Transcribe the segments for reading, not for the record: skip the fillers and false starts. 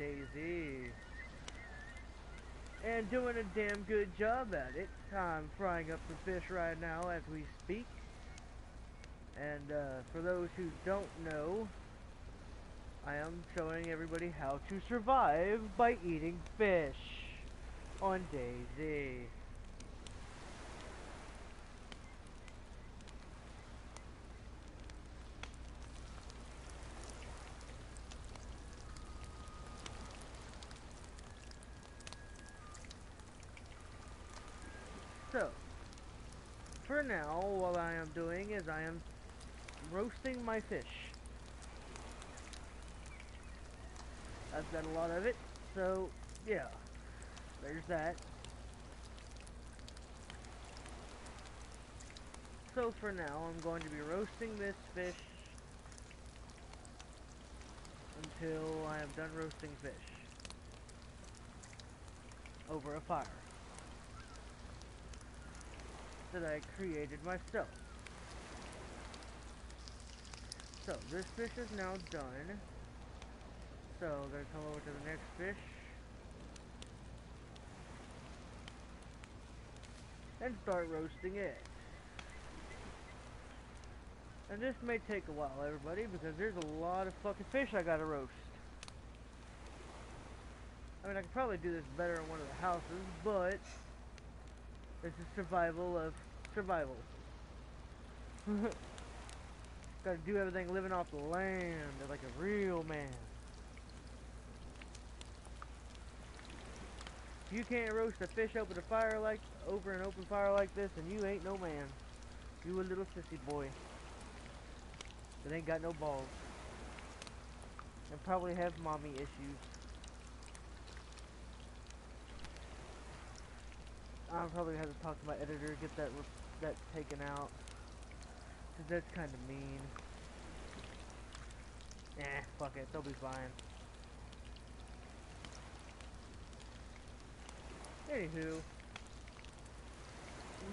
Daisy. And doing a damn good job at it. I'm frying up some fish right now as we speak. And for those who don't know, I am showing everybody how to survive by eating fish on Daisy. So, for now, what I am doing is I am roasting my fish. I've done a lot of it, so yeah, there's that. So for now, I'm going to be roasting this fish until I am done roasting fish over a fire that I created myself. So this fish is now done. So I'm going to come over to the next fish and start roasting it. And this may take a while, everybody, because there's a lot of fucking fish I gotta roast. I mean, I could probably do this better in one of the houses, but this is survival of survival. Gotta do everything living off the land like a real man. If you can't roast a fish over an open fire like this, then you ain't no man. You a little sissy boy that ain't got no balls and probably have mommy issues. I'll probably have to talk to my editor, get that taken out, cause that's kind of mean. Fuck it, they'll be fine. Anywho,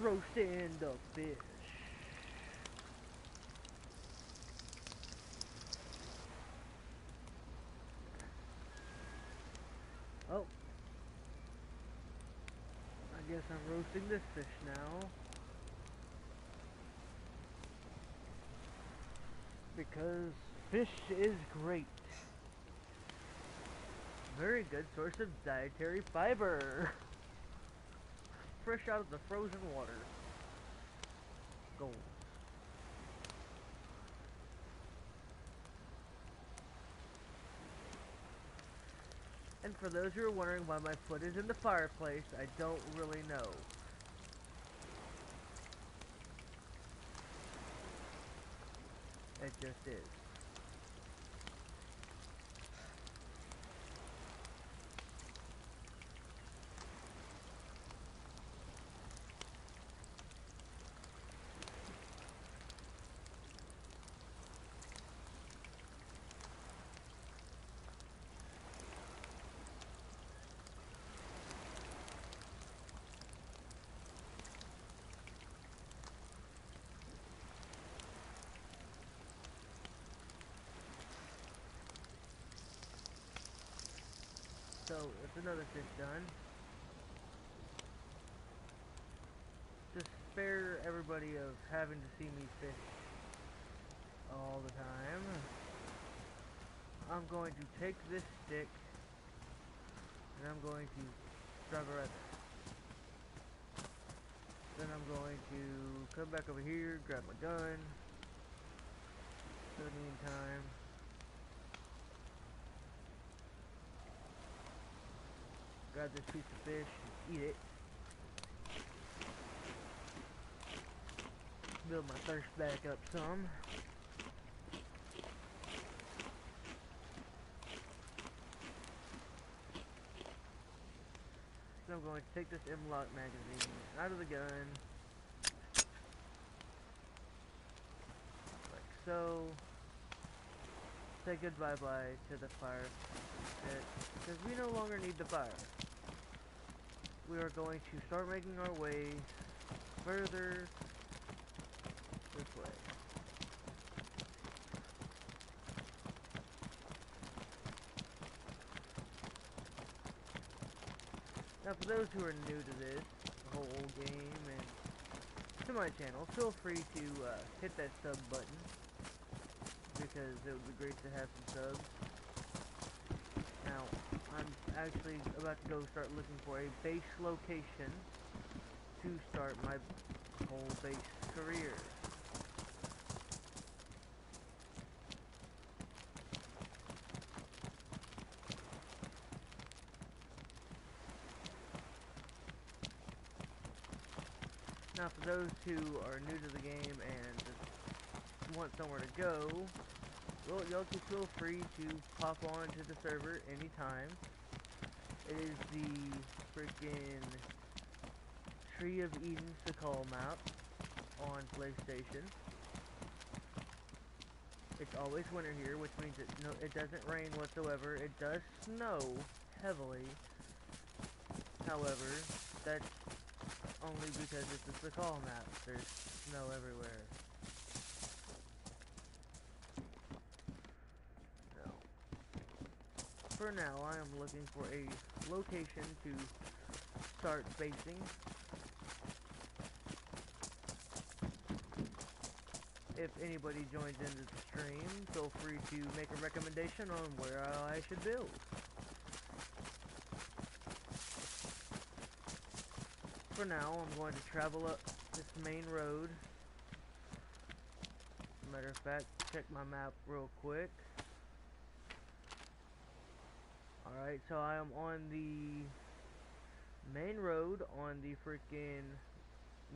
roasting the fish. Oh, I guess I'm roasting this fish now. Because fish is great. Very good source of dietary fiber. Fresh out of the frozen water. Gold. And for those who are wondering why my foot is in the fireplace, I don't really know. It just is. So, it's another fish done. To spare everybody of having to see me fish all the time, I'm going to take this stick and I'm going to drive it right there. Then I'm going to come back over here, grab my gun. In the meantime, grab this piece of fish and eat it. Build my thirst back up some. So I'm going to take this M-Lock magazine out of the gun. Like so. Say goodbye-bye to the fire pit, because we no longer need the fire. We are going to start making our way further this way. Now for those who are new to this whole game and to my channel, feel free to hit that sub button, because it would be great to have some subs. Now, I'm actually about to go start looking for a base location to start my whole base career. Now, for those who are new to the game and just want somewhere to go, well, y'all can feel free to pop on to the server anytime. It is the freaking Tree of Eden Sakal map on PlayStation. It's always winter here, which means it doesn't rain whatsoever. It does snow heavily. However, that's only because it's a Sakal map. There's snow everywhere. So, for now, I am looking for a location to start basing. If anybody joins into the stream, feel free to make a recommendation on where I should build. For now, I'm going to travel up this main road. Matter of fact, check my map real quick. Alright, so I am on the main road on the freaking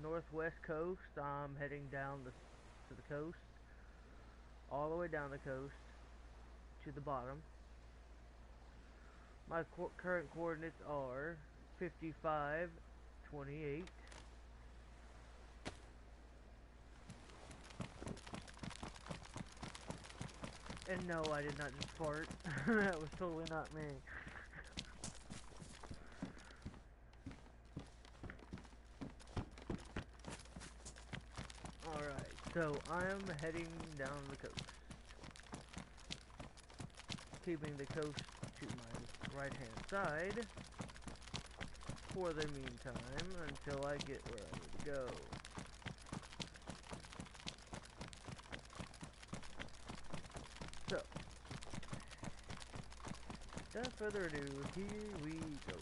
northwest coast. I'm heading down to the coast, all the way down the coast to the bottom. My current coordinates are 5528. And no, I did not just fart. That was totally not me. Alright, so I am heading down the coast. Keeping the coast to my right hand side for the meantime until I get where I need to go. So, without further ado, here we go.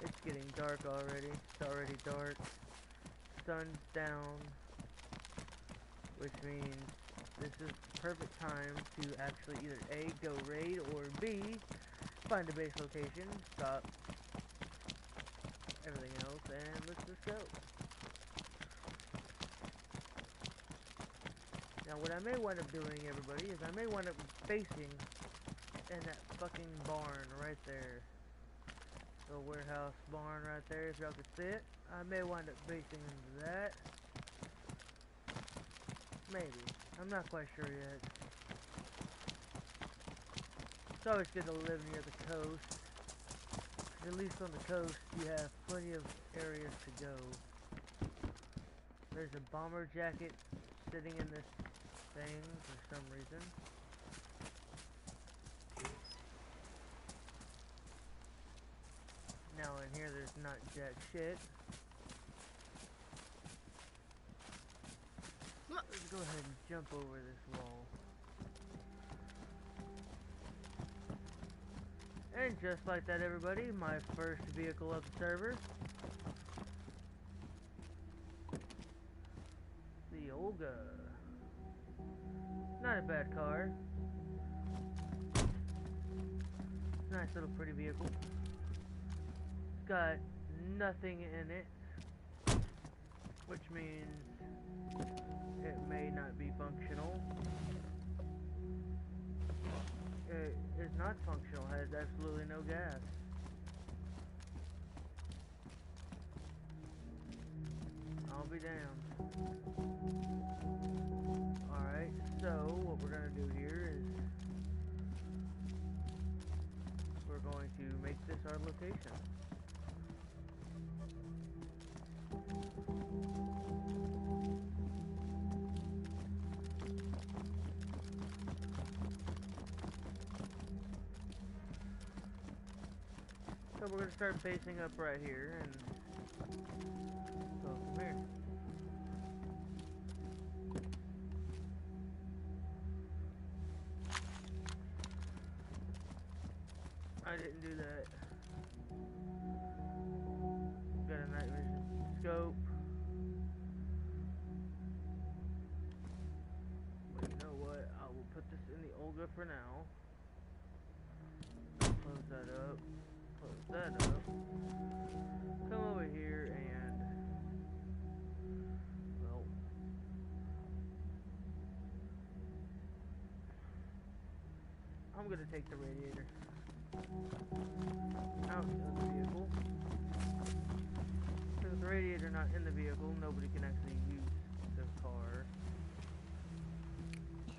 It's getting dark already. It's already dark. Sun's down, which means this is the perfect time to actually either A, go raid, or B, find a base location, stop everything else, and let's just go. Now what I may wind up doing, everybody, is I may wind up basing in that fucking barn right there. The warehouse barn right there, if y'all could see it. I may wind up basing into that. Maybe. I'm not quite sure yet. It's always good to live near the coast. At least on the coast, you have plenty of areas to go. There's a bomber jacket sitting in this thing for some reason. Now in here there's not jack shit. Let's go ahead and jump over this wall. And just like that, everybody, my first vehicle of the server. The Olga. Not a bad car. Nice little pretty vehicle. It's got nothing in it, which means it may not be functional. It is not functional, has absolutely no gas. I'll be damned. Alright, so what we're gonna do here is we're going to make this our location. So we're gonna start facing up right here and go from here. I didn't do that. Got a night vision scope. But you know what? I will put this in the Olga for now. Close that up. Close that up. Come over here and, well, I'm gonna take the radiator out of the vehicle. Because with the radiator not in the vehicle, nobody can actually use the car.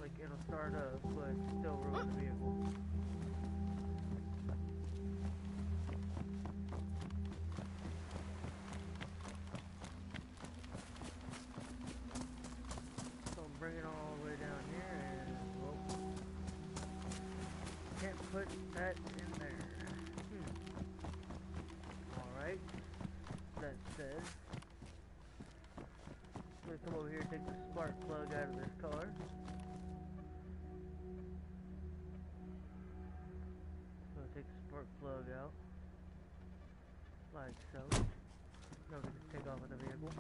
Like, it'll start up, but still ruin the vehicle. So I'm bringing it all the way down here, and, well, can't put that in there. Alright, that said, I'm going to come over here and take the spark plug out of this car. So I'll take the spark plug out, like so. Now we can just take off with the vehicle.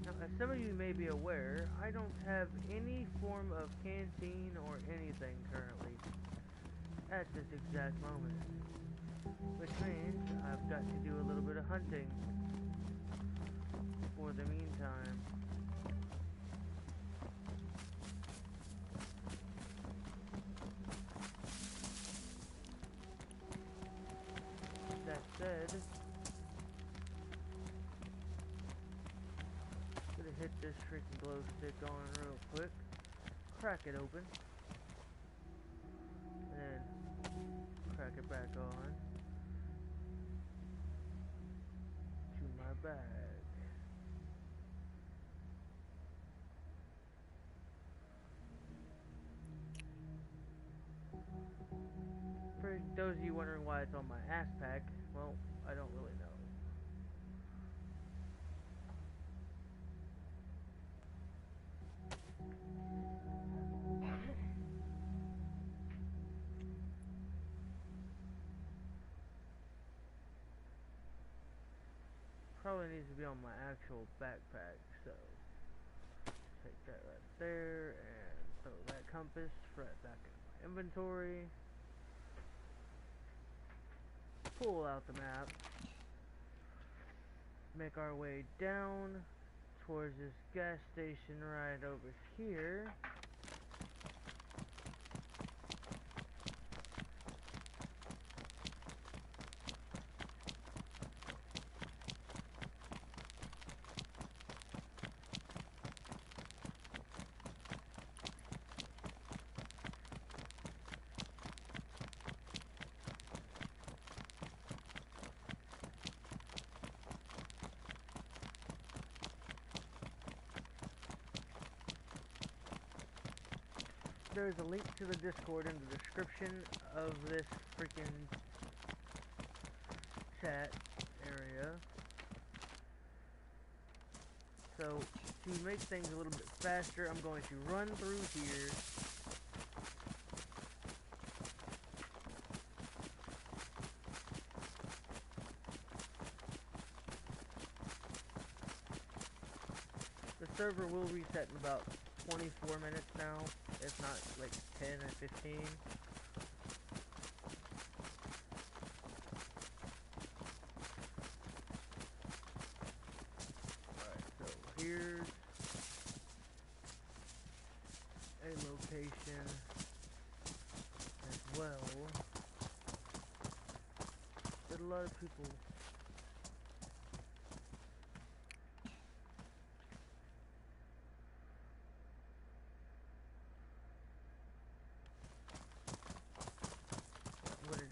Now, as some of you may be aware, I don't have any form of canteen or anything currently at this exact moment, which means I've got to do a little bit of hunting for the meantime. That said, I'm gonna hit this freaking glow stick on real quick, crack it open, and then crack it back on to my bag. For those of you wondering why it's on my ass pack, well, I don't really know. Probably needs to be on my actual backpack, so take that right there and throw that compass right back in my inventory. Pull out the map. Make our way down towards this gas station right over here. There is a link to the Discord in the description of this freaking chat area. So, to make things a little bit faster, I'm going to run through here. The server will reset in about 24 minutes now, if not like 10 or 15. Alright, so here's a location as well that a lot of people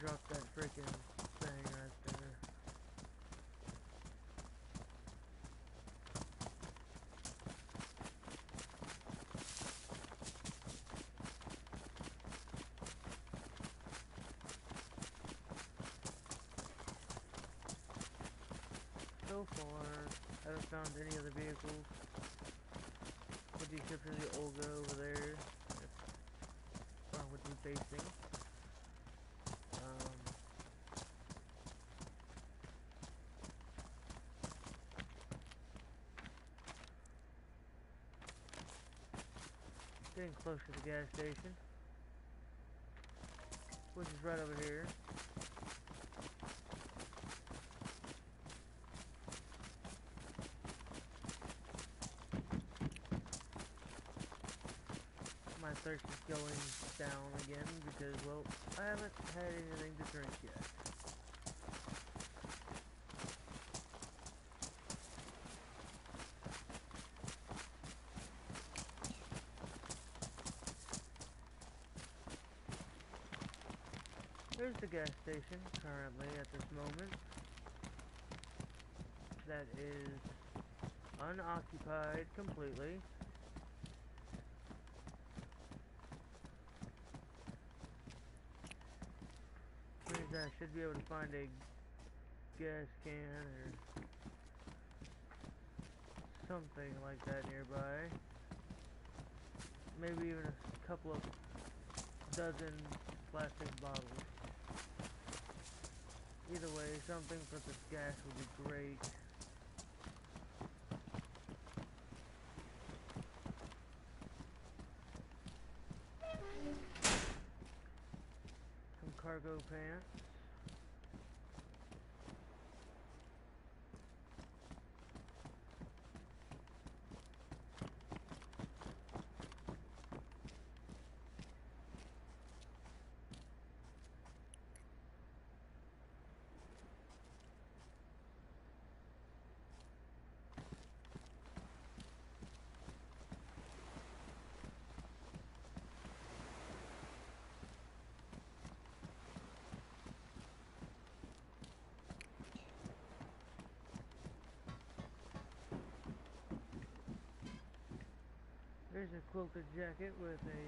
drop that freaking thing right there. found any other vehicles, with the exception of the Olga over there, which we're facing. Getting close to the gas station, which is right over here. My thirst is going down again because, well, I haven't had anything to drink yet. There's the gas station currently at this moment. That is unoccupied completely. Means I should be able to find a gas can or something like that nearby. Maybe even a couple of dozen plastic bottles. Either way, something for this gas would be great. Some cargo pants. There's a quilted jacket with a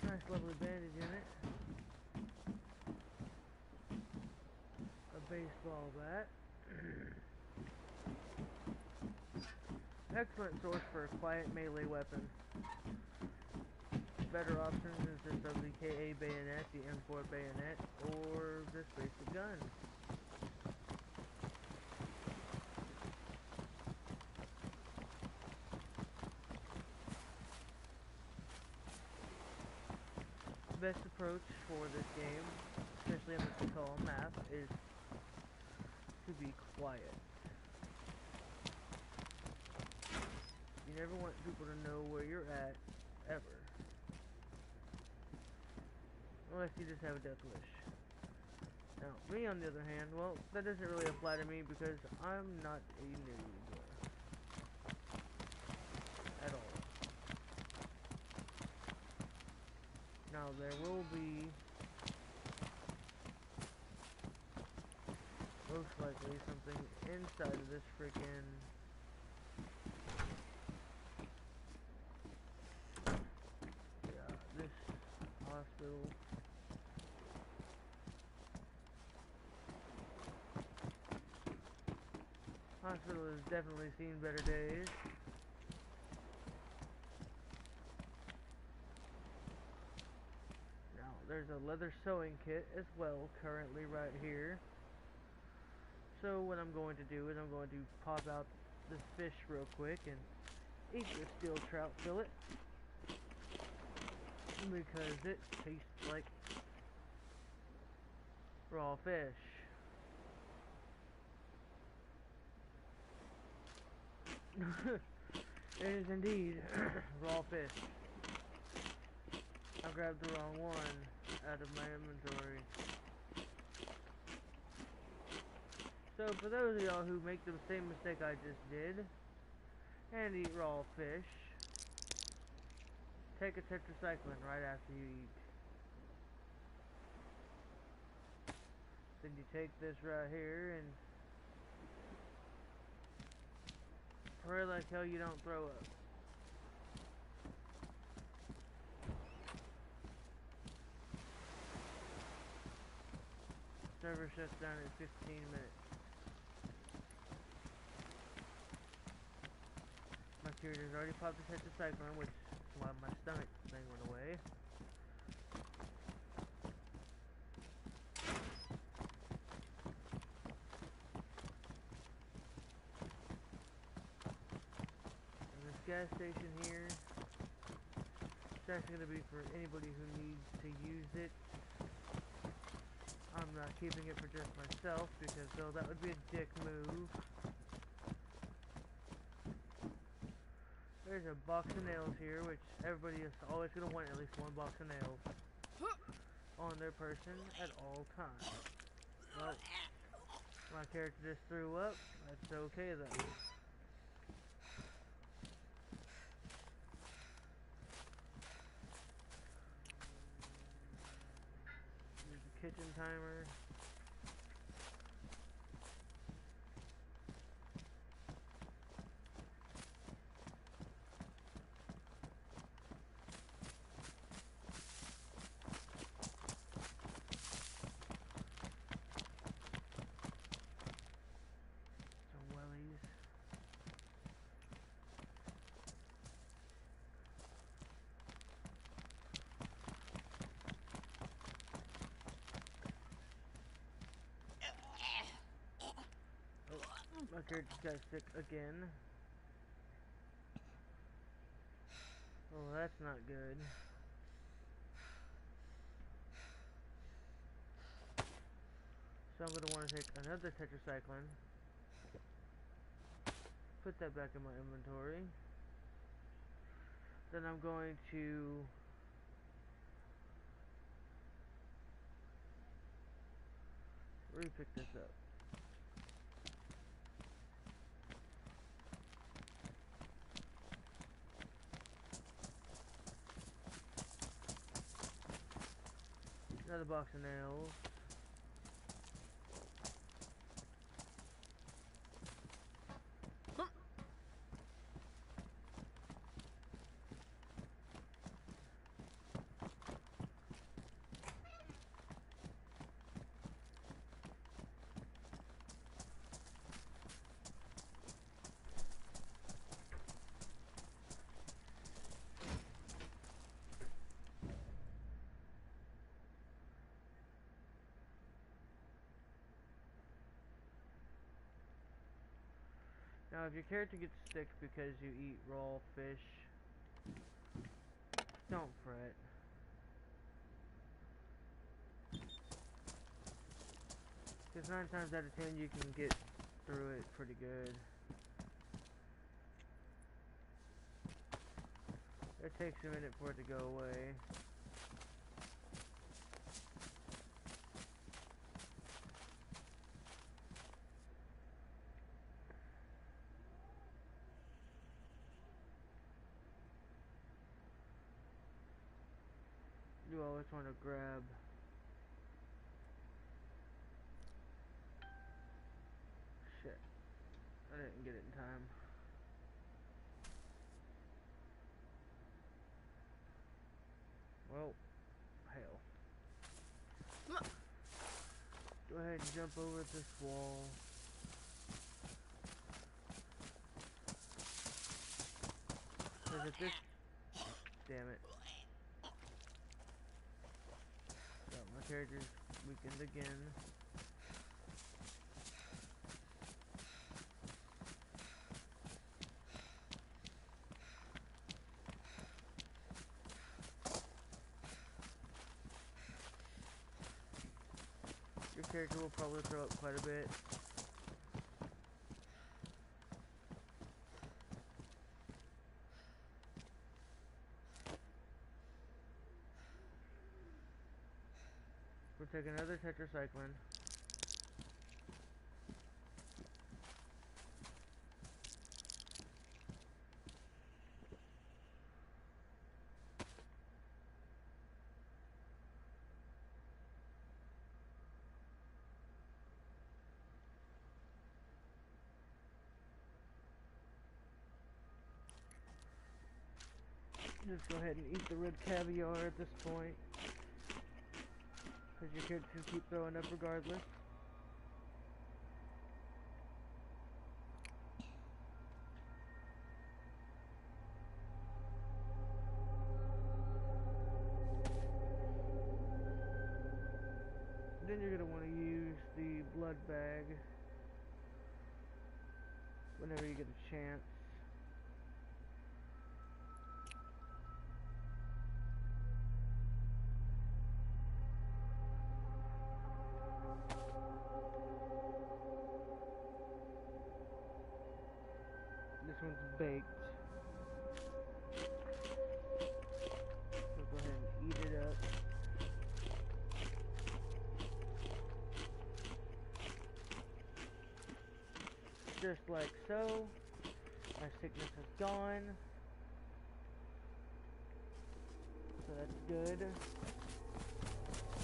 nice lovely bandage in it. A baseball bat. Excellent source for a quiet melee weapon. Better options consist of the KA bayonet, the M4 bayonet, or this basic gun. The best approach for this game, especially on this tall map, is to be quiet. You never want people to know where you're at, ever. Unless you just have a death wish. Now, me on the other hand, well, that doesn't really apply to me because I'm not a noob. At all. Now, there will be most likely something inside of this freaking this hospital. Hospital has definitely seen better days. Now, there's a leather sewing kit as well, currently right here. So what I'm going to do is I'm going to pop out this fish real quick and eat this steel trout fillet. Because it tastes like raw fish. It is indeed raw fish. I grabbed the wrong one out of my inventory. So for those of y'all who make the same mistake I just did and eat raw fish, take a tetracycline right after you eat. Then you take this right here and pray like hell you don't throw up. Server shuts down in 15 minutes. character's already popped his tetracycline, which is why my stomach thing went away. And this gas station here, it's actually going to be for anybody who needs to use it. I'm not keeping it for just myself because, though, that would be a dick move. There's a box of nails here, which everybody is always going to want at least one box of nails on their person at all times. Well, my character just threw up. That's okay, though. Here's the kitchen timer. My character got sick again. Oh, that's not good. So I'm going to want to take another tetracycline. Put that back in my inventory. Then I'm going to re-pick this up. Another box of nails. Now, if your character gets sick because you eat raw fish, don't fret. Because 9 times out of 10 you can get through it pretty good. It takes a minute for it to go away. You always want to grab shit. I didn't get it in time. Well, hell. Go ahead and jump over this wall. Cause if this, damn it. So my character's weakened again. Your character will probably throw up quite a bit. We'll take another tetracycline. Just go ahead and eat the red caviar at this point, because your kids can keep throwing up regardless. Then you're going to want to use the blood bag whenever you get a chance. This one's baked. So go ahead and eat it up. Just like so. My sickness is gone. So that's good.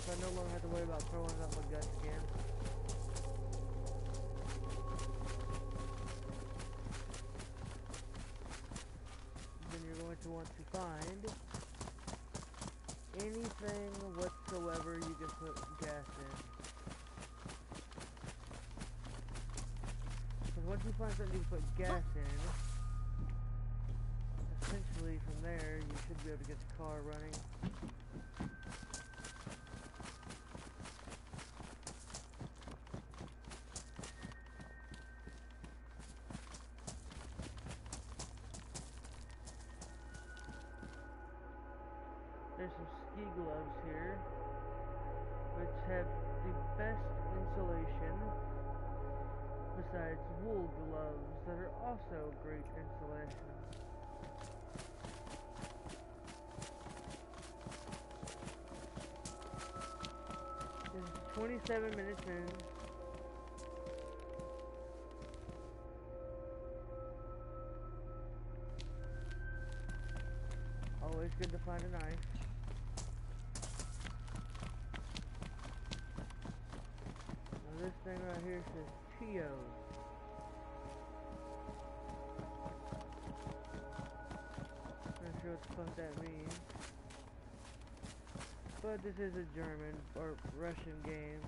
So I no longer have to worry about throwing up my guts again. Then you're going to want to find anything whatsoever you can put gas in. Because once you find something you can put gas in, essentially from there you should be able to get the car running. There's some ski gloves here, which have the best insulation, besides wool gloves that are also great insulation. This is 27 minutes in. Always good to find a knife. This thing right here says Tio. Not sure what the fuck that means. But this is a German or Russian game.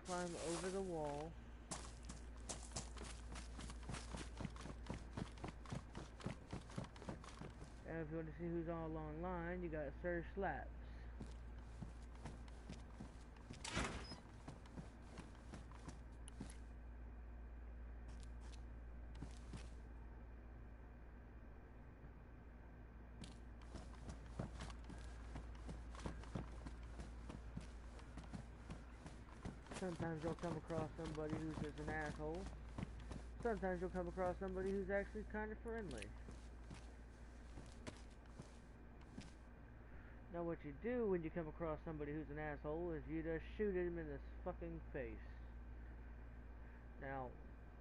Climb over the wall. And if you want to see who's all online, you got Sir Slaps. Sometimes you'll come across somebody who's just an asshole. Sometimes you'll come across somebody who's actually kind of friendly. Now what you do when you come across somebody who's an asshole is you just shoot him in the fucking face. Now,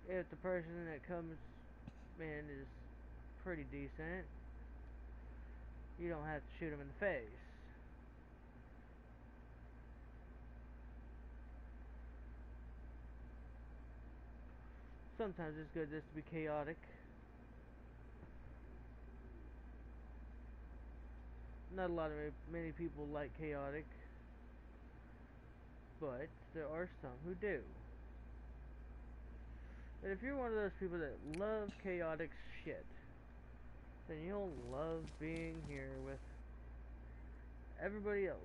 if the person that comes in is pretty decent, you don't have to shoot him in the face. Sometimes it's good just to be chaotic. Not a lot of many people like chaotic, but there are some who do. And if you're one of those people that love chaotic shit, then you'll love being here with everybody else.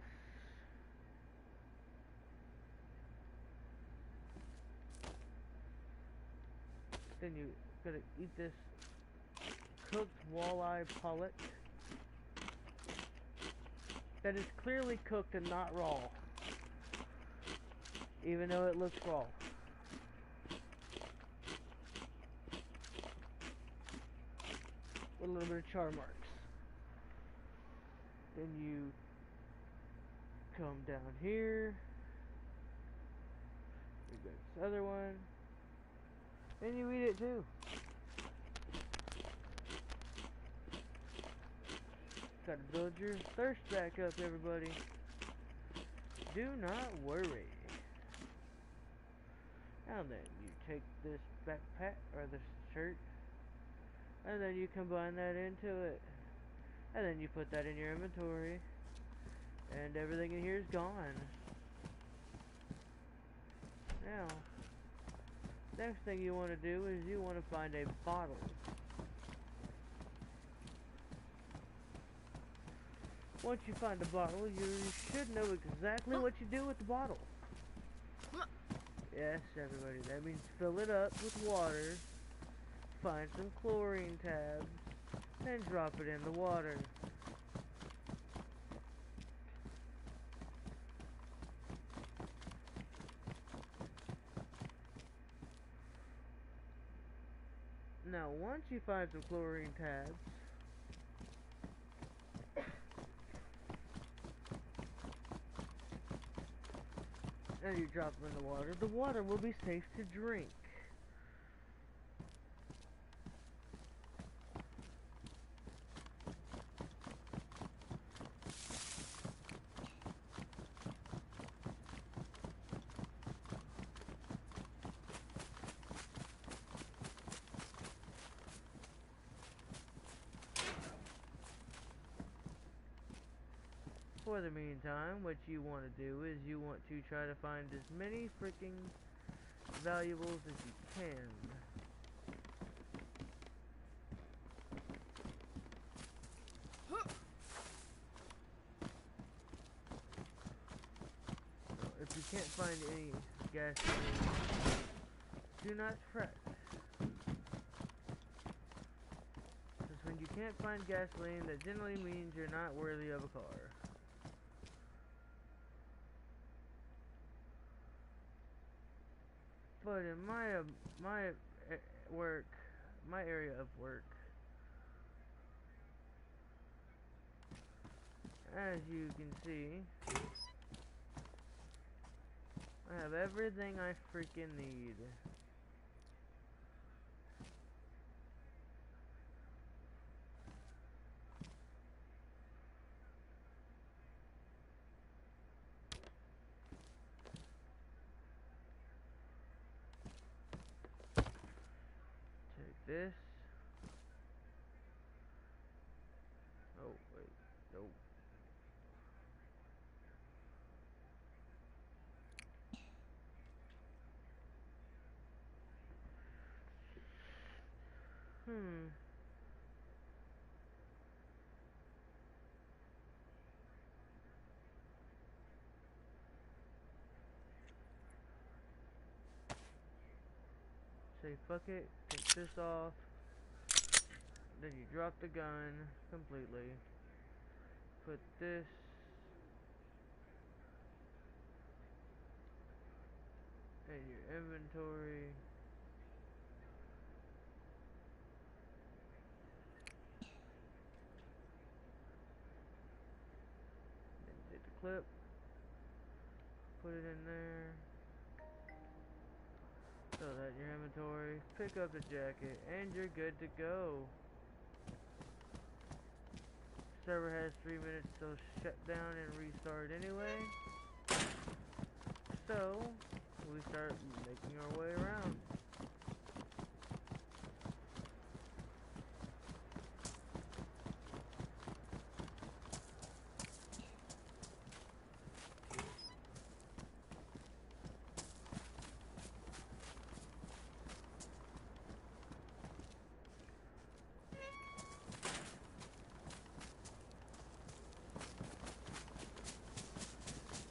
Then you gotta eat this cooked walleye pullet that is clearly cooked and not raw, even though it looks raw. With a little bit of char marks. Then you come down here. You got this other one. And you eat it too. Gotta build your thirst back up, everybody. Do not worry. Now then, you take this backpack, or this shirt, and then you combine that into it. And then you put that in your inventory. And everything in here is gone. Now, next thing you want to do is you want to find a bottle. Once you find a bottle, you should know exactly what you do with the bottle. Yes, everybody, that means fill it up with water, find some chlorine tabs, and drop it in the water. Now, once you find some chlorine tabs, and you drop them in the water will be safe to drink. For the meantime, what you want to do is you want to try to find as many freaking valuables as you can. If you can't find any gasoline, do not fret. Because when you can't find gasoline, that generally means you're not worthy of a car. But in my area of work, as you can see, I have everything I freaking need. Take this. Oh, wait. Nope. Say fuck it, take this off, then you drop the gun completely, put this in your inventory, then take the clip, put it in there, throw that in your inventory, pick up the jacket, and you're good to go. Server has 3 minutes to shut down and restart anyway, so we start making our way around.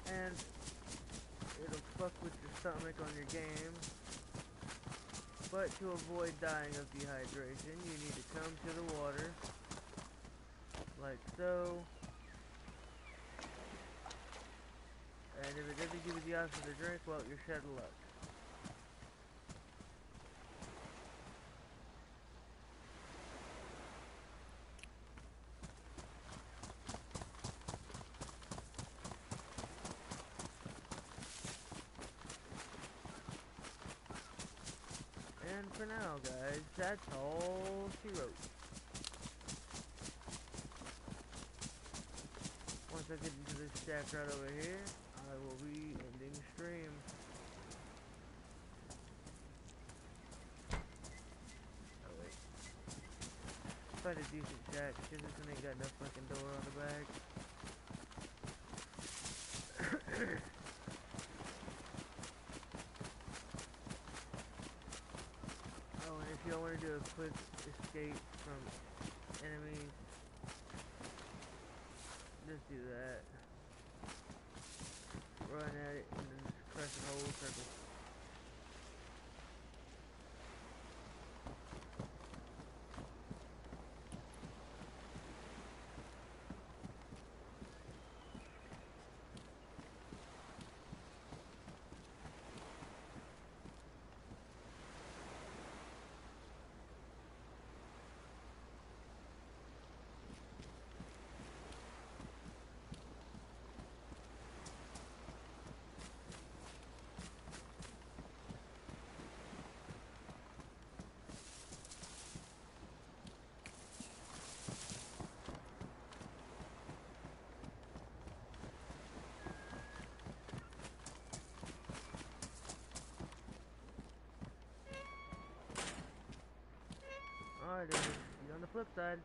And it'll fuck with your stomach on your game. But to avoid dying of dehydration, you need to come to the water, like so. And if it doesn't give you the option to drink, well, you're shed of luck. And for now, guys, that's all she wrote. Once I get into this shack right over here, I will be ending stream. Oh wait. Find a decent shack, cause this one ain't got no fucking door on the back. Oh, and if y'all want to do a quick escape from enemies, just do that. Run at it and then just crush the whole circle. Alright, see you on the flip side.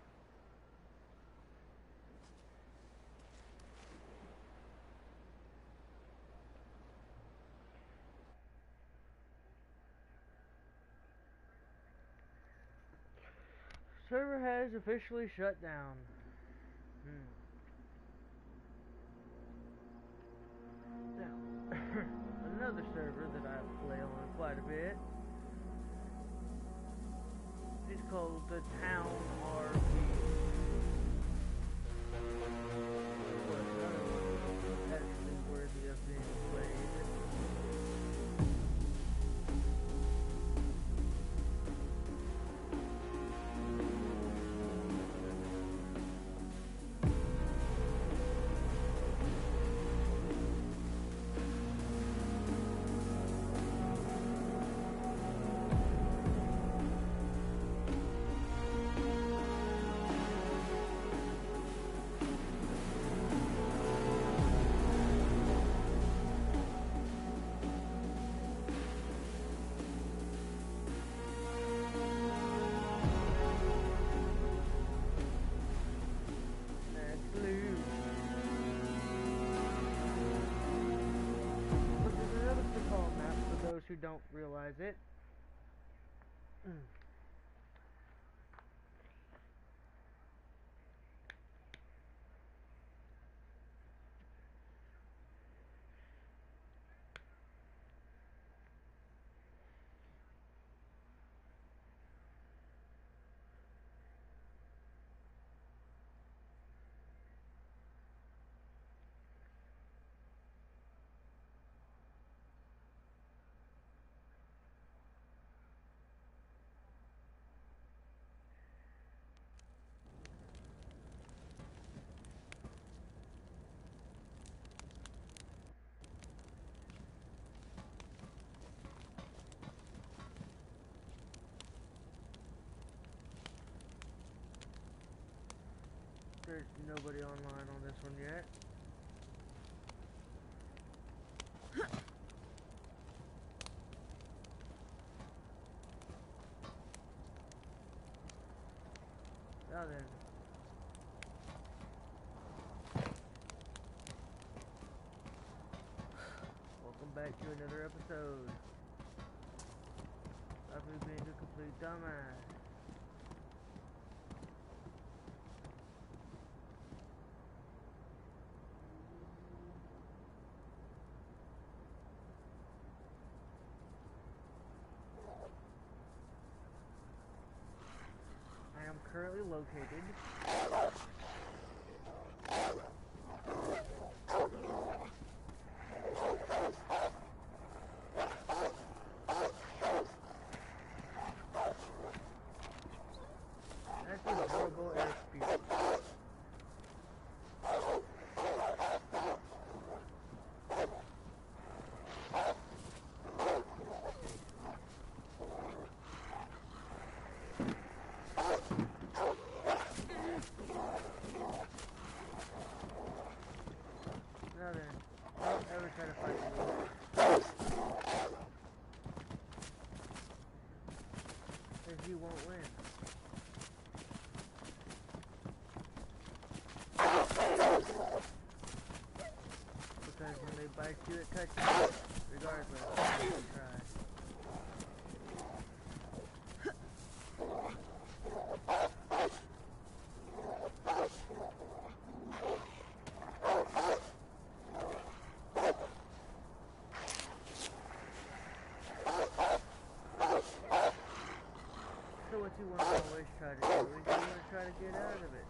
Server has officially shut down. Now, another server that I play on quite a bit is called the Town RP. Well, another one actually worthy of being played. Who don't realize it. There's nobody online on this one yet. Now then. Welcome back to another episode of me being a complete dumbass. I am currently located that's a horrible airspeed. Now then, don't ever try to fight me. Because you won't win. Because when they bite you, it touches you, regardless of you try. you want to always try to do is you want to try to get out of it.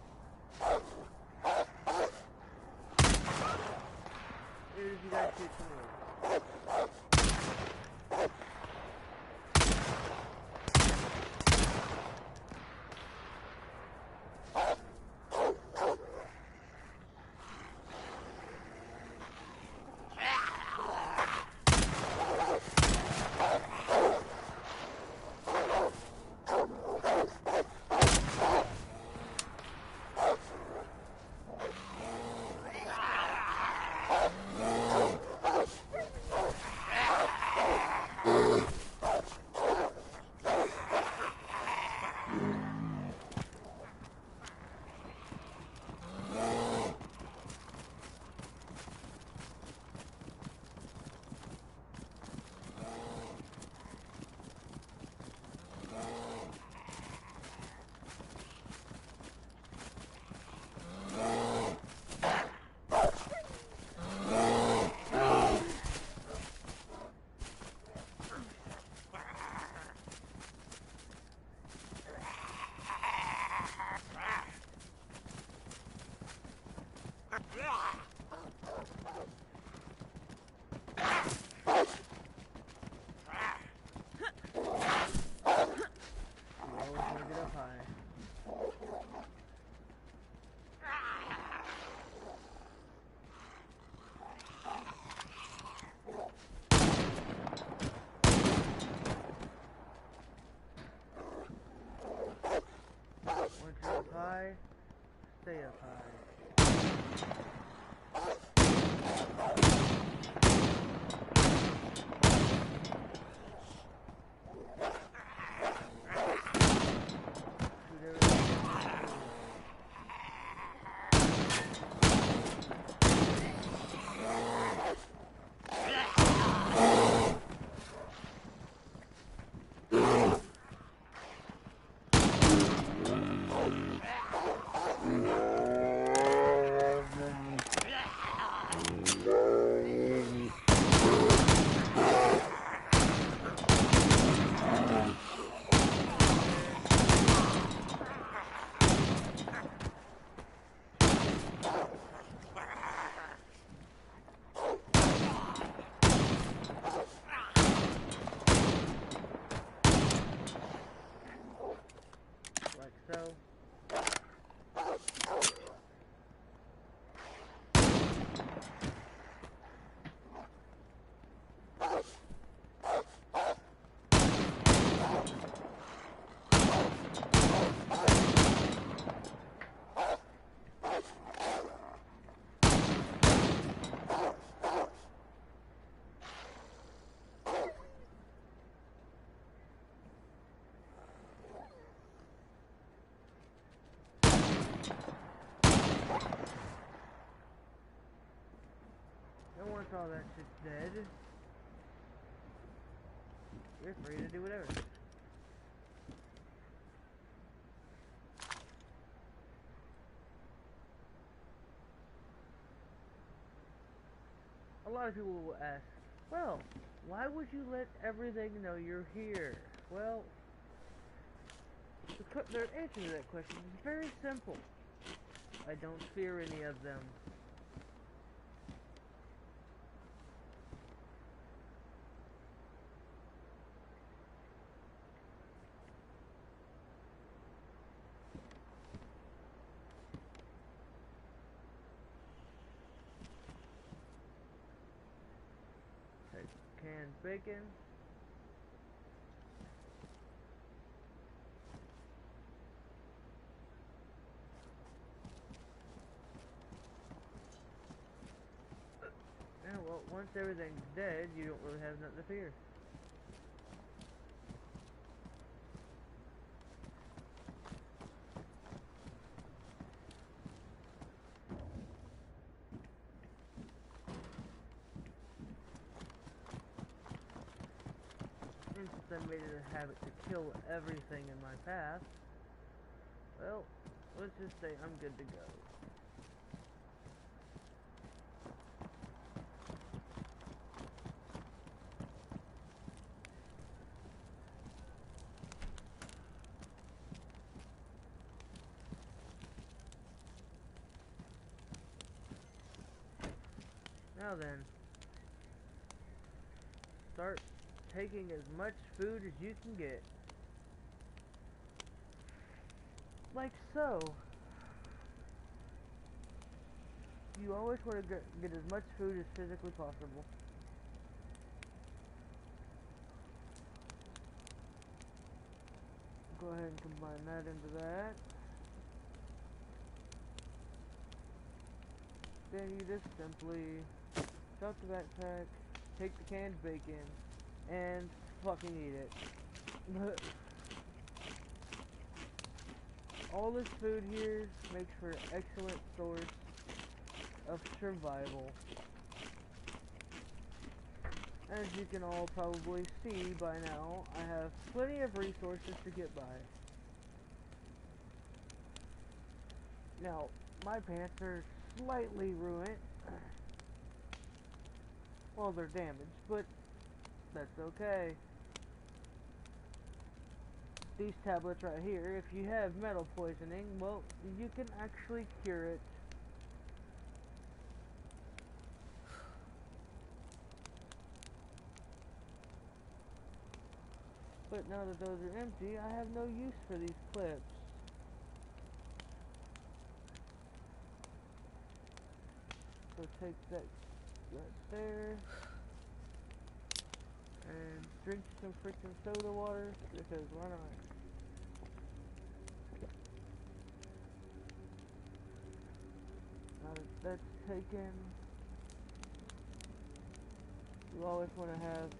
Even if you gotta shoot some more. Stay up high. So and once all that shit's dead, you're free to do whatever. A lot of people will ask, well, why would you let everything know you're here? Well, the answer to that question is very simple. I don't fear any of them. Canned bacon. Yeah, well, once everything's dead, you don't really have nothing to fear. Since I made it a habit to kill everything in my path, well, let's just say I'm good to go. Now then, start taking as much food as you can get. Like so. You always want to get as much food as physically possible. Go ahead and combine that into that. Then you just simply drop the backpack, take the canned bacon, and fucking eat it. All this food here makes for an excellent source of survival. As you can all probably see by now, I have plenty of resources to get by. Now, my pants are slightly ruined. Well, they're damaged, but that's okay. These tablets right here, if you have metal poisoning, well, you can actually cure it. But now that those are empty, I have no use for these clips. So take that right there. And drink some freaking soda water, because why not? Now that that's taken, you always want to have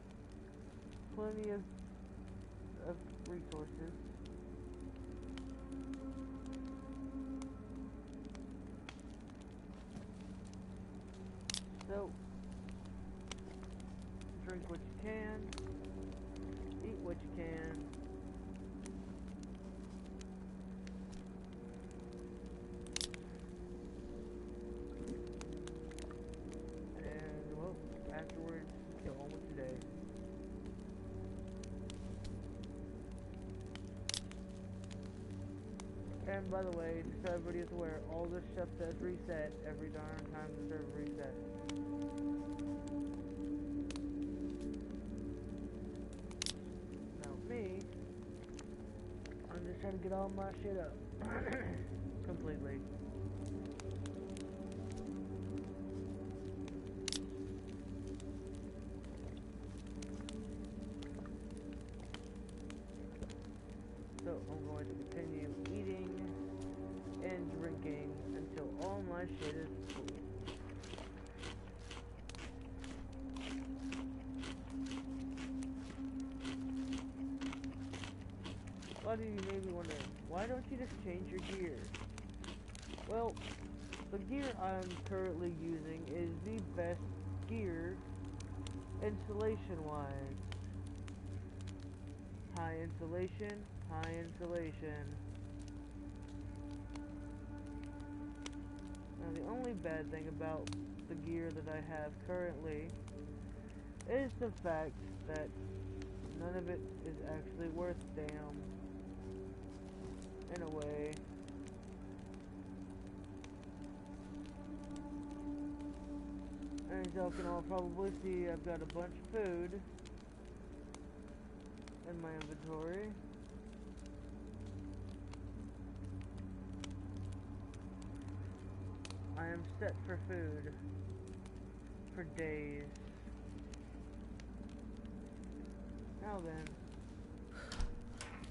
plenty of resources. So, drink what you can, eat what you can, and, well, afterwards, go on with your day. And by the way, just so everybody is aware, all this stuff does reset every darn time the server resets. Now me, I'm just trying to get all my shit up. Completely. So I'm going to continue eating and drinking until all my shit is full. Why do you maybe wonder, why don't you just change your gear? Well, the gear I'm currently using is the best gear insulation-wise. High insulation, high insulation. Now the only bad thing about the gear that I have currently is the fact that none of it is actually worth damn. In a way. As y'all can all probably see, I've got a bunch of food in my inventory. I am set for food for days. Now then,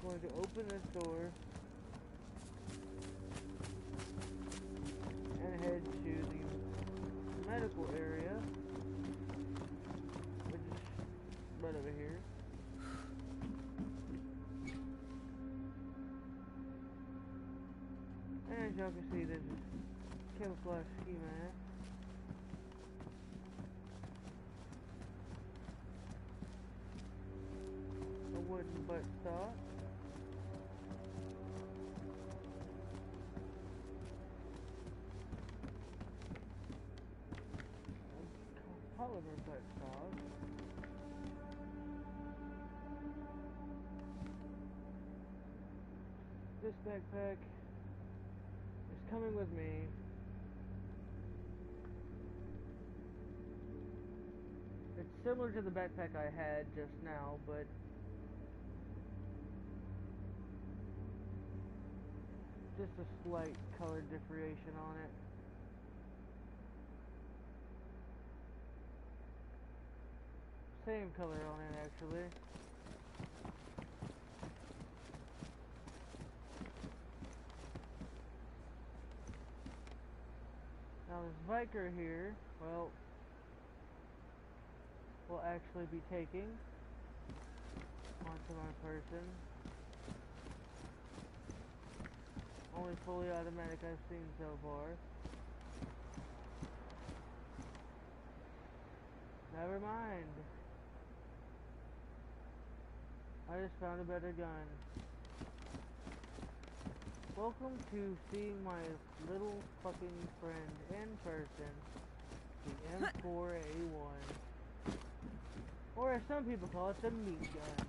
I'm going to open this door and head to the medical area, which is right over here. And as y'all can see, there's a camouflage ski mask. A wooden buttstock. Polymer buttstock. This backpack is coming with me similar to the backpack I had just now, but just a slight color differentiation on it. Same color on it, actually. Now this biker here, well, will actually be taking onto my person. Only fully automatic I've seen so far. Never mind. I just found a better gun. Welcome to seeing my little fucking friend in person, the M4A1. Or as some people call it, the meat gun.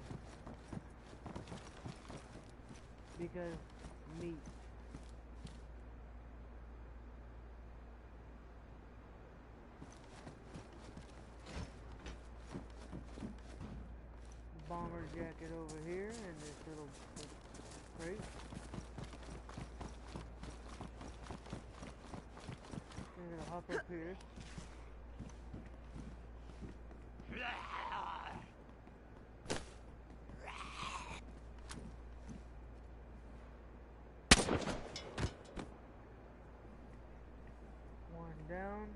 Because meat. Bomber jacket over here and this little crate. I'm gonna hop up here. One down.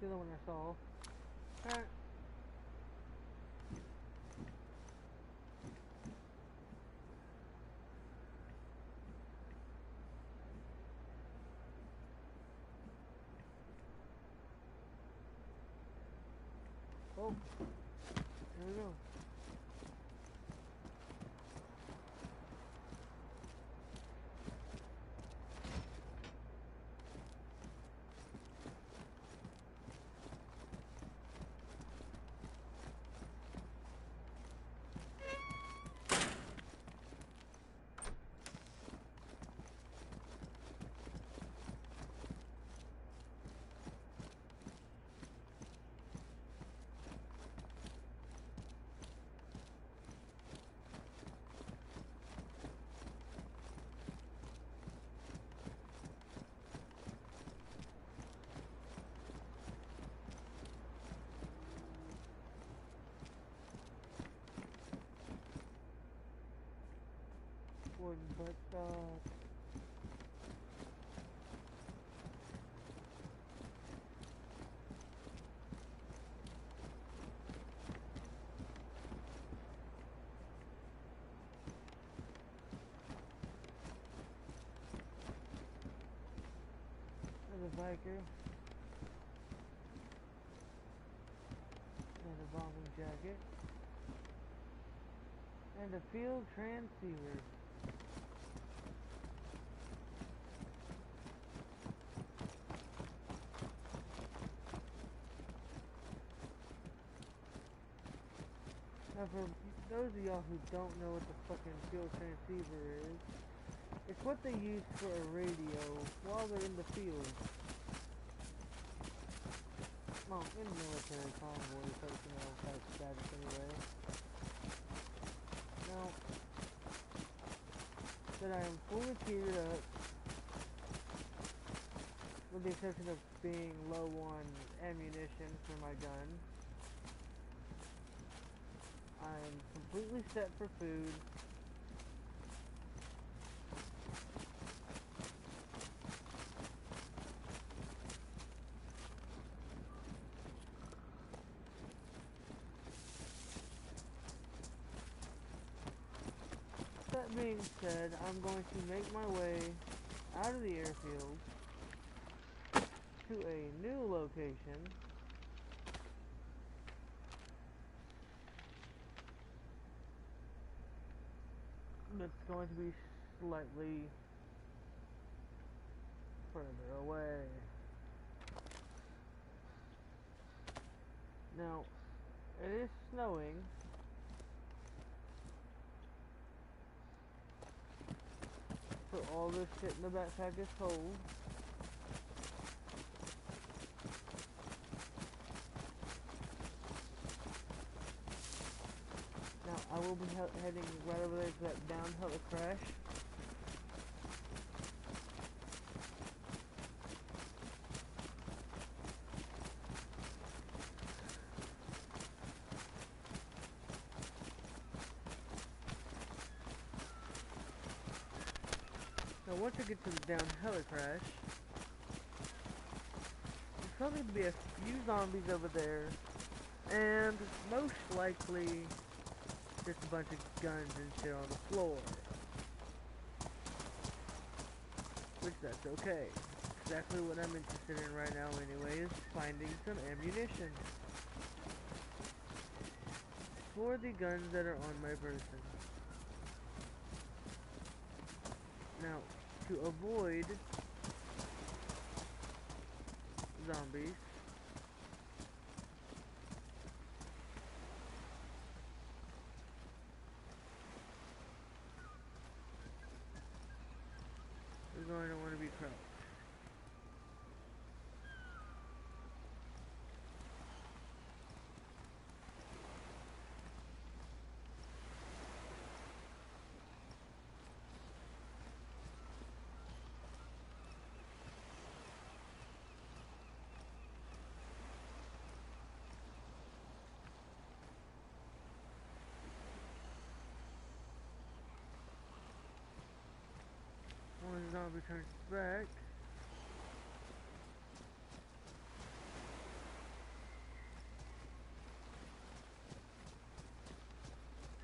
The other one I saw. Alright. Oh, here we go. Wooden butt stop. There's a biker. And a bombing jacket. And a field transceiver. Now for those of y'all who don't know what the fucking field transceiver is, it's what they use for a radio while they're in the field. Well, in military convoy personnel type status anyway. Now, that I am fully geared up, with the exception of being low on ammunition for my gun. I'm completely set for food. That being said, I'm going to make my way out of the airfield to a new location. That's going to be slightly further away. Now, it is snowing. So all this shit in the backpack is cold. Now, I will be heading right over there to that downhill crash. Now, once I get to the downhill crash, there's probably going to be a few zombies over there, and most likely just a bunch of guns and shit on the floor. Which that's okay. Exactly what I'm interested in right now anyway is finding some ammunition for the guns that are on my person. Now, to avoid zombies, we're going to want to be crouched. One zombie turns back.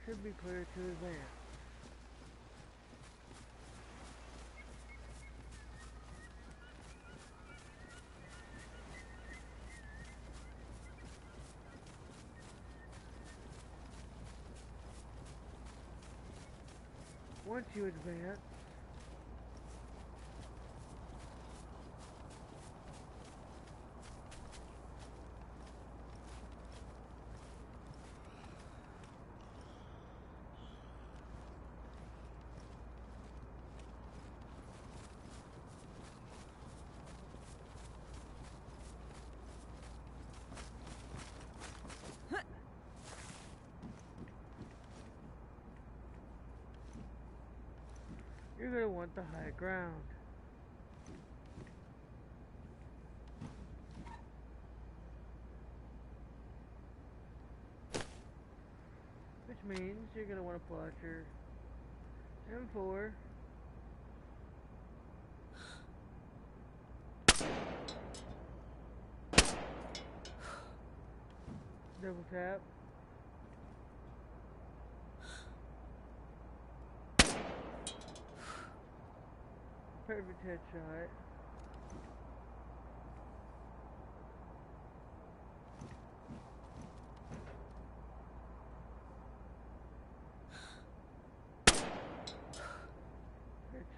Should be clear to advance. Once you advance, you're going to want the high ground. Which means you're going to want to pull out your M4. Double tap. Perfect headshot.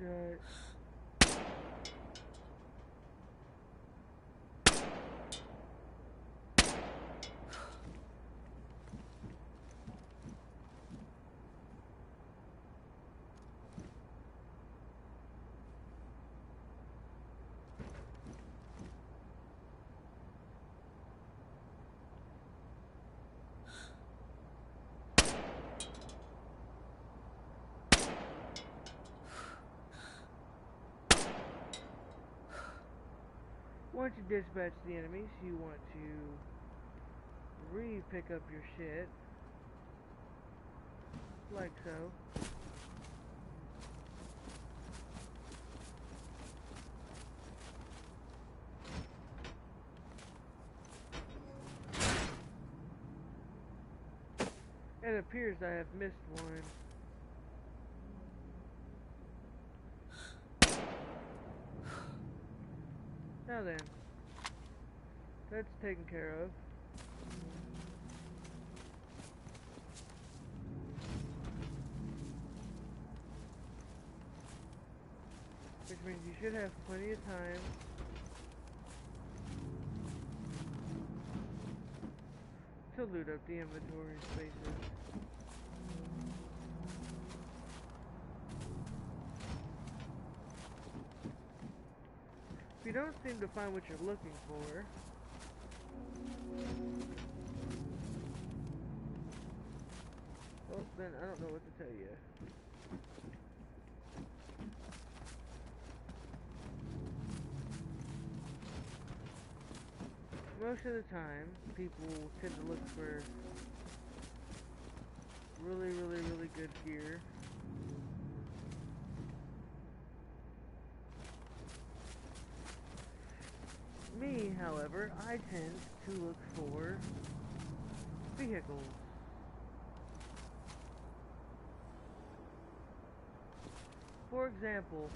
Headshot. Once you dispatch the enemies, you want to re-pick up your shit, like so. It appears I have missed one. Now then, that's taken care of. Which means you should have plenty of time to loot up the inventory spaces. don't seem to find what you're looking for, well, then I don't know what to tell you. Most of the time, people tend to look for really good gear. Me, however, I tend to look for vehicles. For example,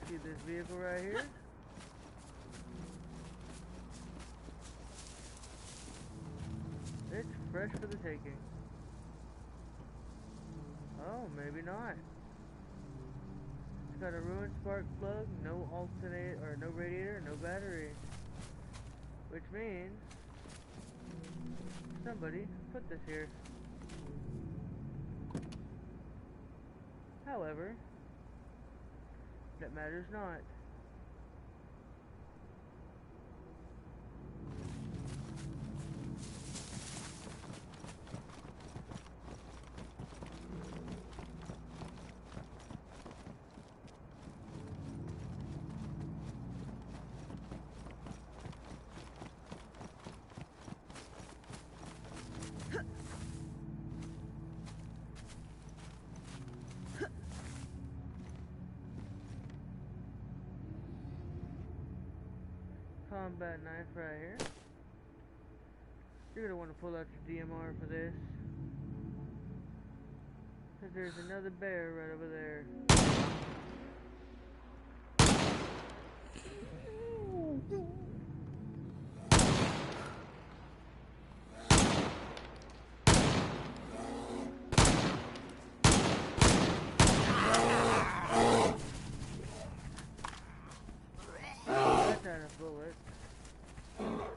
see this vehicle right here? It's fresh for the taking. Oh, maybe not. It's got a ruined spark plug, no alternate or no radiator, no battery. Which means somebody put this here. However, that matters not. Combat knife right here. You're gonna want to pull out your DMR for this, because there's another bear right over there. That's out of bullets. Oh,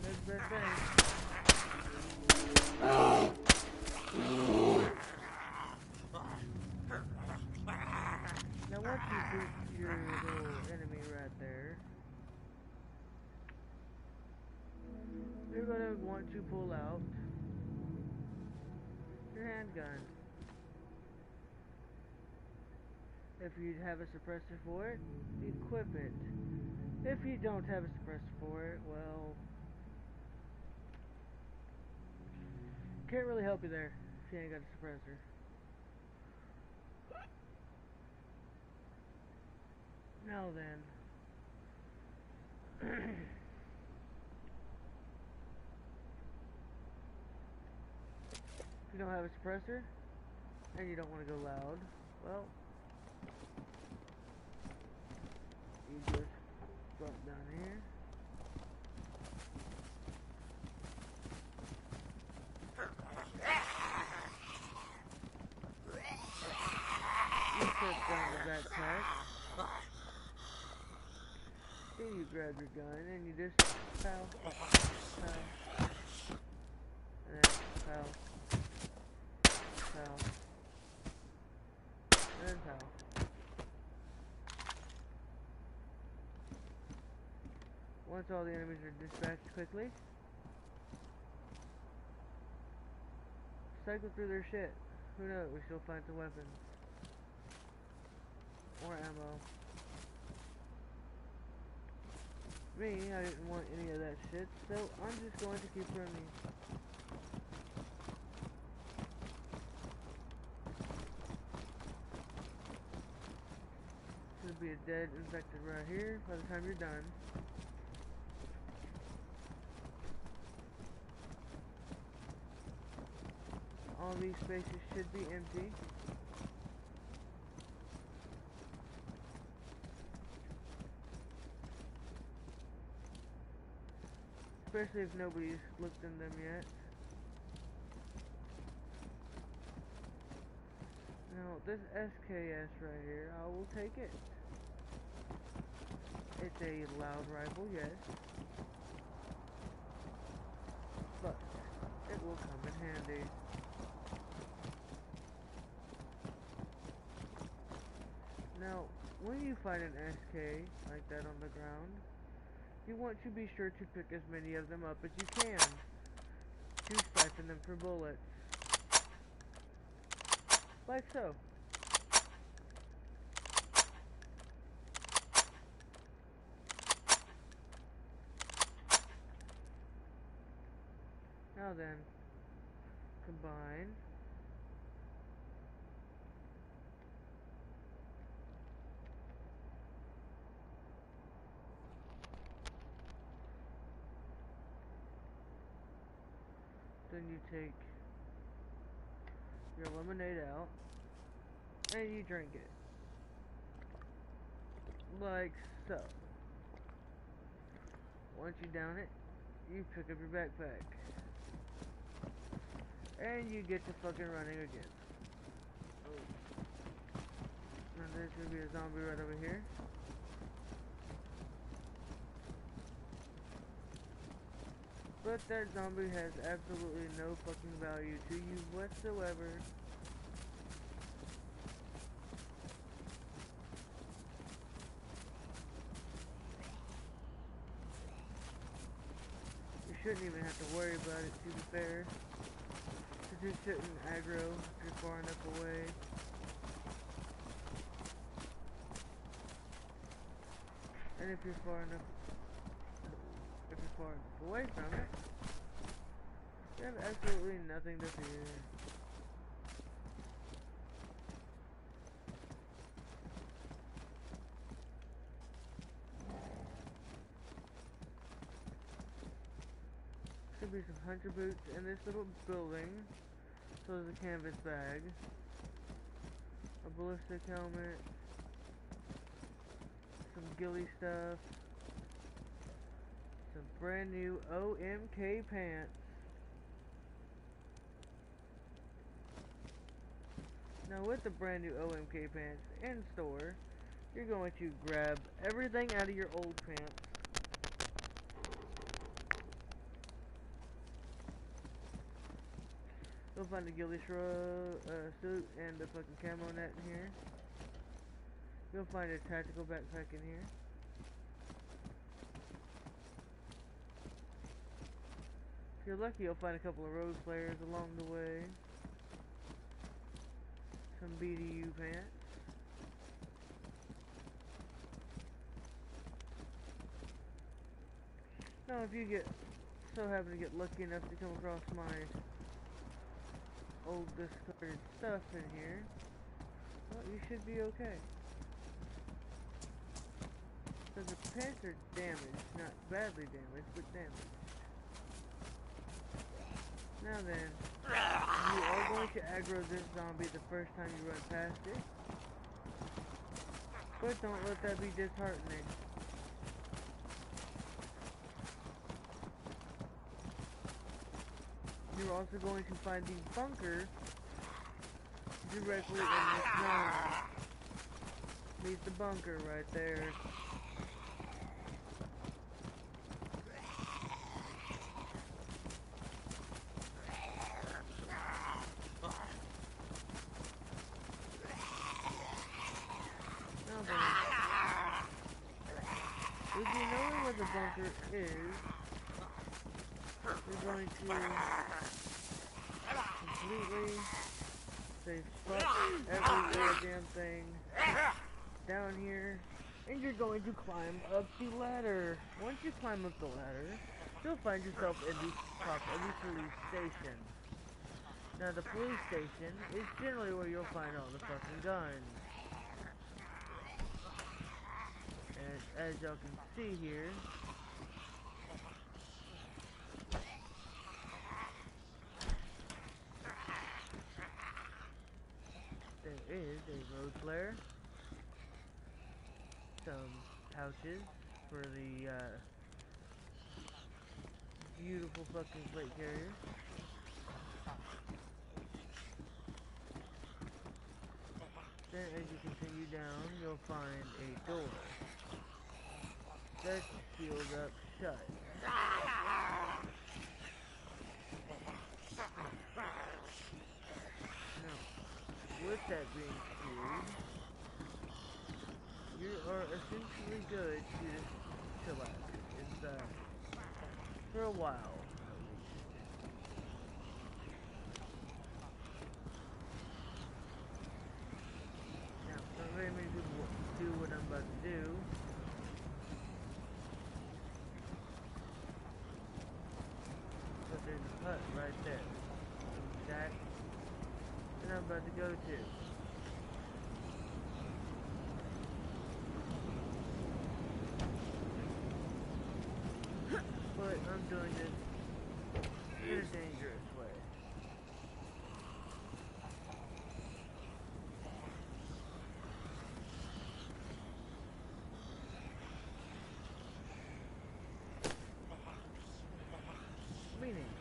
next best thing. Now once you beat your little enemy right there, you're gonna want to pull out your handgun. If you have a suppressor for it, equip it. If you don't have a suppressor for it, well, can't really help you there if you ain't got a suppressor. Now then, if you don't have a suppressor and you don't want to go loud, well, you just drop down here. You set down the backpack. Then you grab your gun and you just pow, pow, and then pow, pow, and then pow. Once all the enemies are dispatched quickly, cycle through their shit. Who knows, we still find some weapons. Or ammo. Me, I didn't want any of that shit, so I'm just going to keep running. Should be a dead infected right here by the time you're done. All these spaces should be empty. Especially if nobody's looked in them yet. Now, this SKS right here, I will take it. It's a loud rifle, yes. But it will come in handy. Now, when you find an SK like that on the ground, you want to be sure to pick as many of them up as you can to siphon them for bullets. Like so. Now then, combine. Then you take your lemonade out and you drink it. Like so. Once you down it, you pick up your backpack. And you get to fucking running again. Oh. Now there's gonna be a zombie right over here. But that zombie has absolutely no fucking value to you whatsoever. You shouldn't even have to worry about it, to be fair. Because you shouldn't aggro if you're far enough away. And if you're far enough away from it, you have absolutely nothing to fear. Should be some hunter boots in this little building. So there's a canvas bag, a ballistic helmet, some ghillie stuff, some brand new OMK pants. Now with the brand new OMK pants in store, you're going to grab everything out of your old pants. You'll find the ghillie suit and the fucking camo net in here. You'll find a tactical backpack in here. If you're lucky, you'll find a couple of rose flares along the way. Some BDU pants. Now, if you happen to get lucky enough to come across my old discarded stuff in here, well, you should be okay. Because the pants are damaged, not badly damaged, but damaged. Now then, you are going to aggro this zombie the first time you run past it, but don't let that be disheartening. You're also going to find the bunker directly in this zone. Meet the bunker right there. Now then, if you know where the bunker is, you're going to completely say fuck every goddamn thing down here, and you're going to climb up the ladder. Once you climb up the ladder, you'll find yourself in the top of the police station. Now the police station is generally where you'll find all the fucking guns. And as y'all can see here, there is a road flare, some pouches for the beautiful fucking plate carrier, then as you continue down, you'll find a door that's sealed up shut. Now, with that being sealed, essentially good to just chillax inside for a while. Now, not very many people do what I'm about to do. But there's a hut right there. That I'm about to go to. But I'm doing this in a dangerous way. Meaning,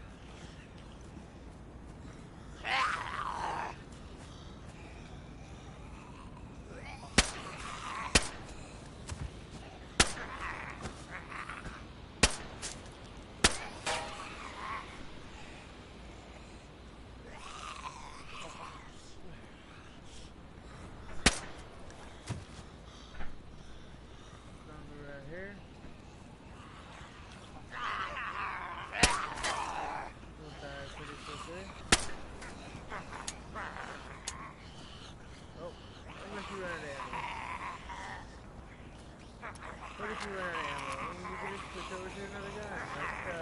zombie right here. We'll die pretty quickly. Oh, unless you run out of ammo. What if you run out of ammo? You can just switch over to another gun. Let's go.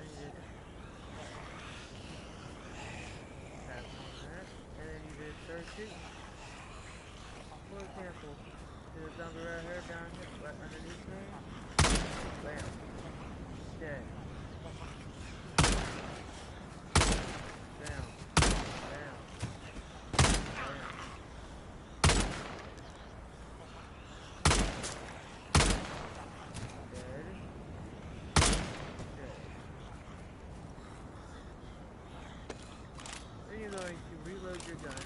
And you just tap on that, and then you just start shooting. For example, there's a zombie right here, down here, right underneath me. Bam. Dead. Bam. Bam. Bam. Dead. Dead. Then you're going to reload your gun.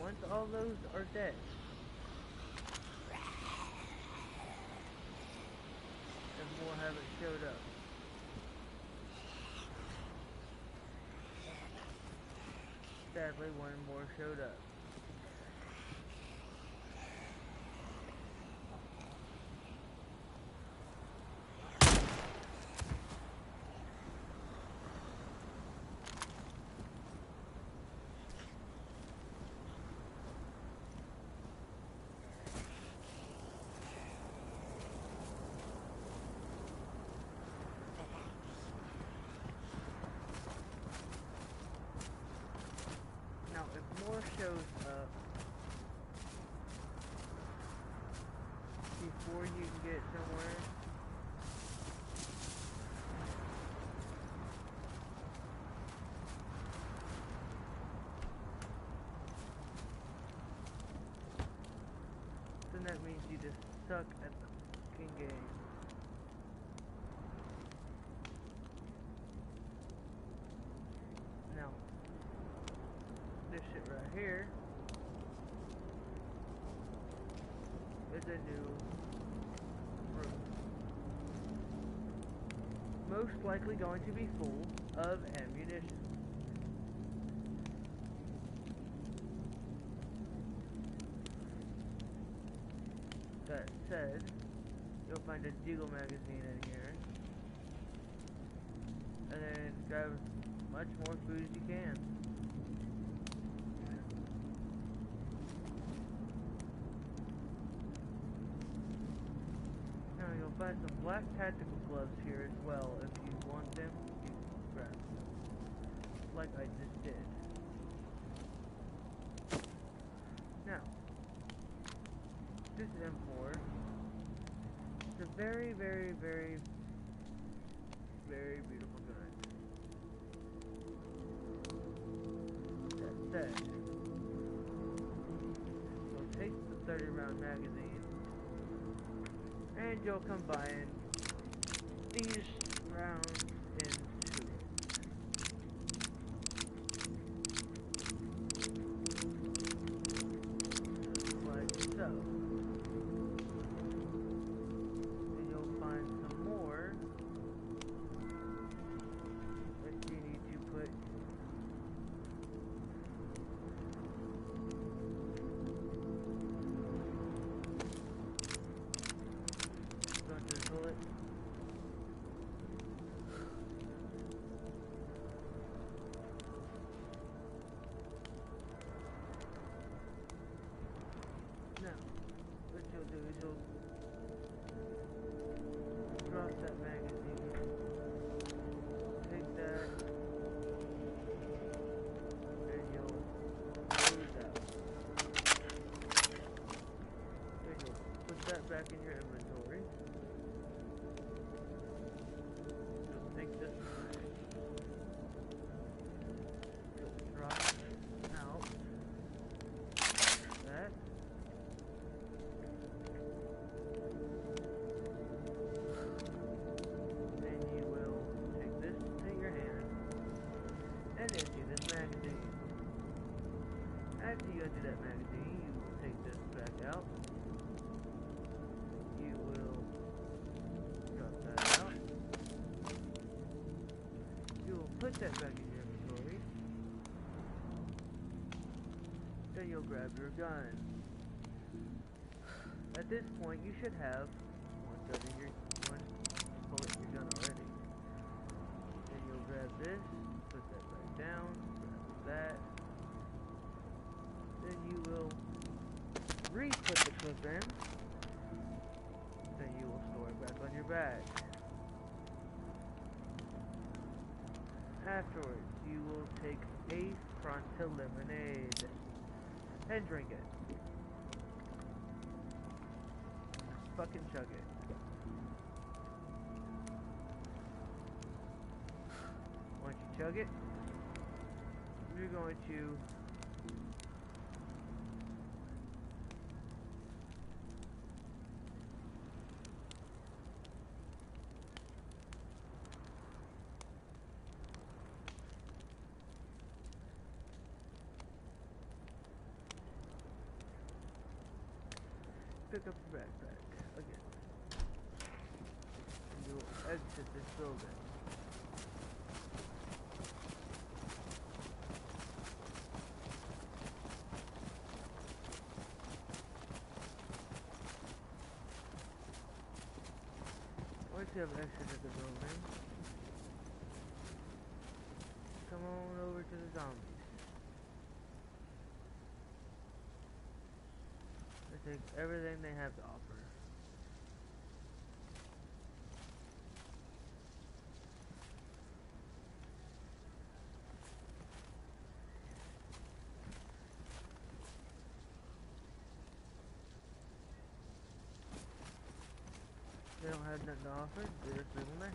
Once all those are dead, and more haven't showed up. Sadly, one more showed up. Now, if more shows up before you can get somewhere, then that means you just suck at the fucking game. Now, this shit right here is a new room. Most likely going to be full of ammunition. That said, you'll find a Deagle magazine in here. And then grab as much more food as you can. Now you'll find some black tactical gloves here as well. If you want them, you can grab them. Like I just did. Now, this M4 It's a very, very, very, very beautiful gun. That said, you'll take the 30-round magazine, and you'll combine these rounds into it. Like so. And you'll find some more that you need to put go to the toilet. Now, what you'll do is you'll drop that magazine, take that, and you'll close it out. Then you'll put that back in your inventory. You'll take this mag. You'll drop out that. Then you will take this in your hand and empty this magazine. After you empty that magazine, you will take this back out. You will drop that out. You will put that back in your inventory. Then you'll grab your gun. At this point, you should have one bullet in your gun already. Then you'll grab this, put that back down, grab that. Then you will re-put the clip in. Then you will store it back on your bag. Afterwards, you will take a Fronta lemonade and drink it. Fucking chug it. Once you chug it, you're going to pick up the backpack again. And you will exit this building. Once you have exited the building, come on over to the zombies. Take everything they have to offer. They don't have nothing to offer, they just leave them there.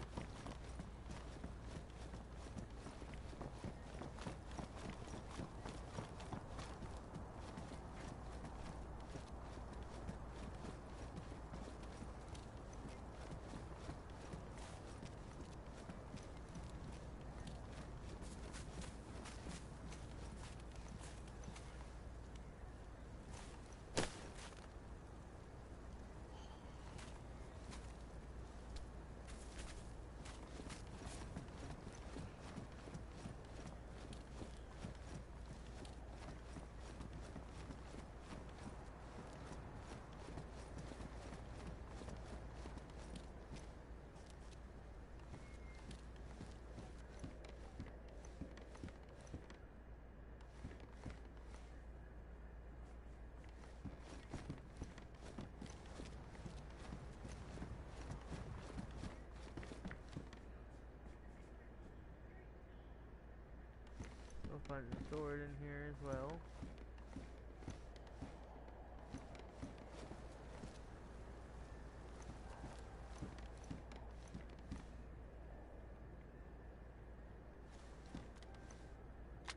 You'll find a sword in here as well.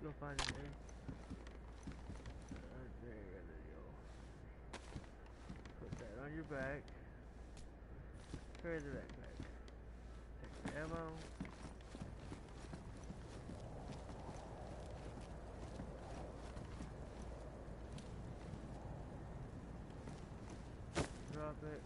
You'll find it there. There you go. Put that on your back. Carry the backpack. Take the ammo. Drop it.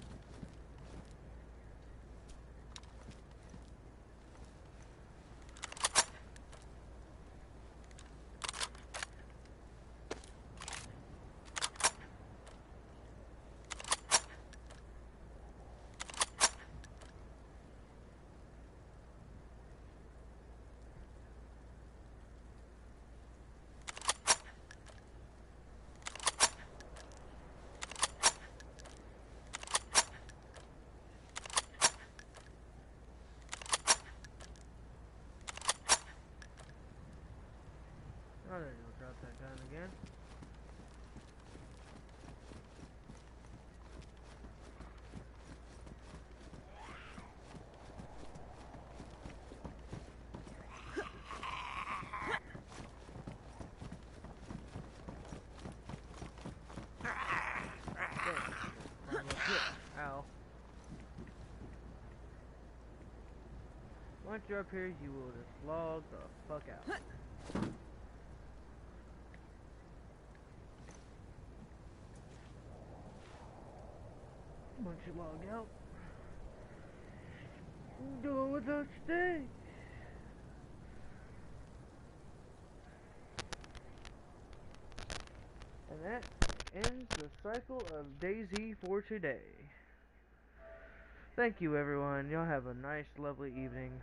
Oh, there you go. Drop that gun again. Ow. Once you're up here, you will just log the fuck out. Once you log out, do it without stay. And that ends the cycle of DayZ for today. Thank you, everyone. Y'all have a nice, lovely evening.